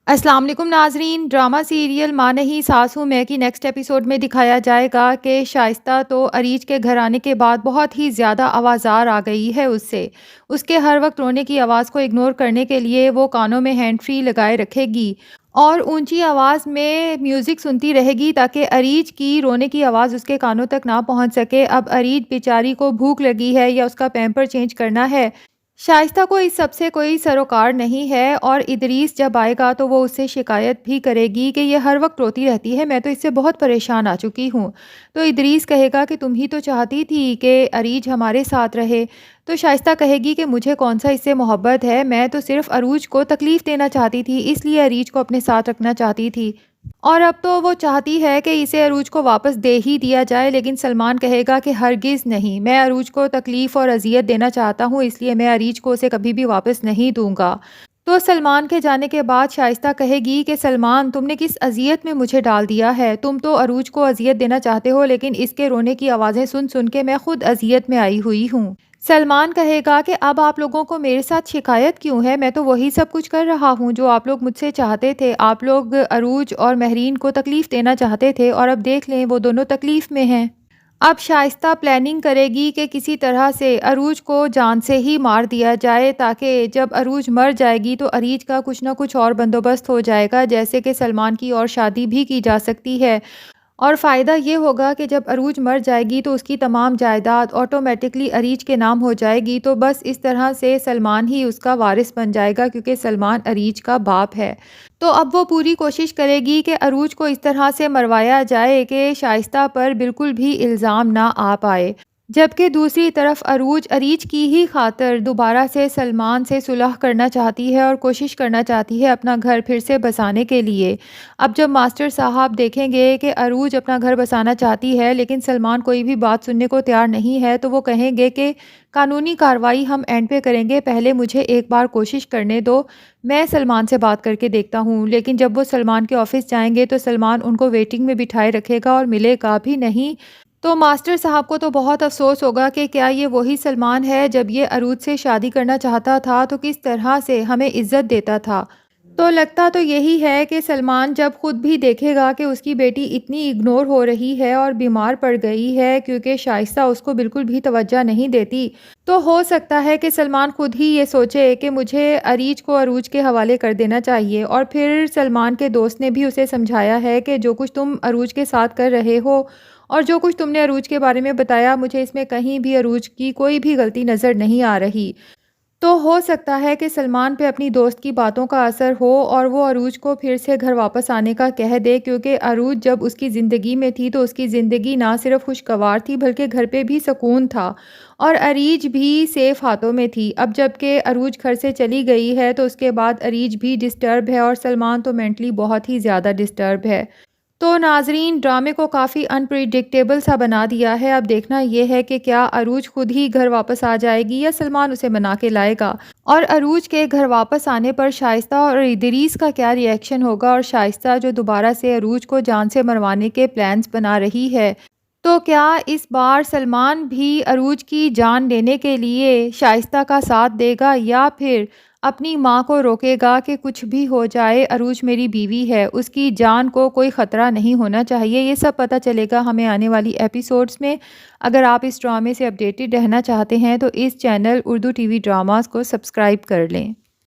السلام علیکم ناظرین، ڈرامہ سیریل ماں نہیں ساس ہوں میں کی نیکسٹ ایپیسوڈ میں دکھایا جائے گا کہ شائستہ تو اریج کے گھر آنے کے بعد بہت ہی زیادہ آوازار آ گئی ہے اس کے ہر وقت رونے کی آواز کو اگنور کرنے کے لیے وہ کانوں میں ہینڈ فری لگائے رکھے گی اور اونچی آواز میں میوزک سنتی رہے گی تاکہ اریج کی رونے کی آواز اس کے کانوں تک نہ پہنچ سکے۔ اب اریج بیچاری کو بھوک لگی ہے یا اس کا پیمپر چینج کرنا ہے۔ شائستہ کو اس سب سے کوئی سروکار نہیں ہے اور ادریس جب آئے گا تو وہ اس سے شکایت بھی کرے گی کہ یہ ہر وقت روتی رہتی ہے، میں تو اس سے بہت پریشان آ چکی ہوں۔ تو ادریس کہے گا کہ تم ہی تو چاہتی تھی کہ اریج ہمارے ساتھ رہے۔ تو شائستہ کہے گی کہ مجھے کون سا اس سے محبت ہے، میں تو صرف عروج کو تکلیف دینا چاہتی تھی، اس لیے اریج کو اپنے ساتھ رکھنا چاہتی تھی اور اب تو وہ چاہتی ہے کہ اسے عروج کو واپس دے ہی دیا جائے۔ لیکن سلمان کہے گا کہ ہرگز نہیں، میں عروج کو تکلیف اور اذیت دینا چاہتا ہوں، اس لیے میں اریج کو اسے کبھی بھی واپس نہیں دوں گا۔ تو سلمان کے جانے کے بعد شائستہ کہے گی کہ سلمان تم نے کس اذیت میں مجھے ڈال دیا ہے، تم تو عروج کو اذیت دینا چاہتے ہو لیکن اس کے رونے کی آوازیں سن سن کے میں خود اذیت میں آئی ہوئی ہوں۔ سلمان کہے گا کہ اب آپ لوگوں کو میرے ساتھ شکایت کیوں ہے، میں تو وہی سب کچھ کر رہا ہوں جو آپ لوگ مجھ سے چاہتے تھے، آپ لوگ عروج اور مہرین کو تکلیف دینا چاہتے تھے اور اب دیکھ لیں وہ دونوں تکلیف میں ہیں۔ اب شائستہ پلاننگ کرے گی کہ کسی طرح سے عروج کو جان سے ہی مار دیا جائے تاکہ جب عروج مر جائے گی تو اریج کا کچھ نہ کچھ اور بندوبست ہو جائے گا، جیسے کہ سلمان کی اور شادی بھی کی جا سکتی ہے اور فائدہ یہ ہوگا کہ جب عروج مر جائے گی تو اس کی تمام جائیداد آٹومیٹکلی اریج کے نام ہو جائے گی، تو بس اس طرح سے سلمان ہی اس کا وارث بن جائے گا کیونکہ سلمان اریج کا باپ ہے۔ تو اب وہ پوری کوشش کرے گی کہ عروج کو اس طرح سے مروایا جائے کہ شائستہ پر بالکل بھی الزام نہ آ پائے، جبکہ دوسری طرف عروج اریج کی ہی خاطر دوبارہ سے سلمان سے صلح کرنا چاہتی ہے اور کوشش کرنا چاہتی ہے اپنا گھر پھر سے بسانے کے لیے۔ اب جب ماسٹر صاحب دیکھیں گے کہ عروج اپنا گھر بسانا چاہتی ہے لیکن سلمان کوئی بھی بات سننے کو تیار نہیں ہے تو وہ کہیں گے کہ قانونی کارروائی ہم اینڈ پہ کریں گے، پہلے مجھے ایک بار کوشش کرنے دو، میں سلمان سے بات کر کے دیکھتا ہوں۔ لیکن جب وہ سلمان کے آفس جائیں گے تو سلمان ان کو ویٹنگ میں بٹھائے رکھے گا اور ملے گا بھی نہیں۔ تو ماسٹر صاحب کو تو بہت افسوس ہوگا کہ کیا یہ وہی سلمان ہے، جب یہ عروج سے شادی کرنا چاہتا تھا تو کس طرح سے ہمیں عزت دیتا تھا۔ تو لگتا تو یہی ہے کہ سلمان جب خود بھی دیکھے گا کہ اس کی بیٹی اتنی اگنور ہو رہی ہے اور بیمار پڑ گئی ہے کیونکہ شائستہ اس کو بالکل بھی توجہ نہیں دیتی، تو ہو سکتا ہے کہ سلمان خود ہی یہ سوچے کہ مجھے اریج کو عروج کے حوالے کر دینا چاہیے۔ اور پھر سلمان کے دوست نے بھی اسے سمجھایا ہے کہ جو کچھ تم عروج کے ساتھ کر رہے ہو اور جو کچھ تم نے عروج کے بارے میں بتایا، مجھے اس میں کہیں بھی عروج کی کوئی بھی غلطی نظر نہیں آ رہی۔ تو ہو سکتا ہے کہ سلمان پہ اپنی دوست کی باتوں کا اثر ہو اور وہ عروج کو پھر سے گھر واپس آنے کا کہہ دے، کیونکہ عروج جب اس کی زندگی میں تھی تو اس کی زندگی نہ صرف خوشگوار تھی بلکہ گھر پہ بھی سکون تھا اور اریج بھی سیف ہاتھوں میں تھی۔ اب جب کہ عروج گھر سے چلی گئی ہے تو اس کے بعد اریج بھی ڈسٹرب ہے اور سلمان تو مینٹلی بہت ہی زیادہ ڈسٹرب ہے۔ تو ناظرین، ڈرامے کو کافی انپریڈکٹیبل سا بنا دیا ہے۔ اب دیکھنا یہ ہے کہ کیا عروج خود ہی گھر واپس آ جائے گی یا سلمان اسے منا کے لائے گا، اور عروج کے گھر واپس آنے پر شائستہ اور ادریس کا کیا ری ایکشن ہوگا، اور شائستہ جو دوبارہ سے عروج کو جان سے مروانے کے پلانز بنا رہی ہے، تو کیا اس بار سلمان بھی عروج کی جان لینے کے لیے شائستہ کا ساتھ دے گا یا پھر اپنی ماں کو روکے گا کہ کچھ بھی ہو جائے عروج میری بیوی ہے، اس کی جان کو کوئی خطرہ نہیں ہونا چاہیے۔ یہ سب پتہ چلے گا ہمیں آنے والی ایپیسوڈز میں۔ اگر آپ اس ڈرامے سے اپڈیٹڈ رہنا چاہتے ہیں تو اس چینل اردو ٹی وی ڈراماز کو سبسکرائب کر لیں۔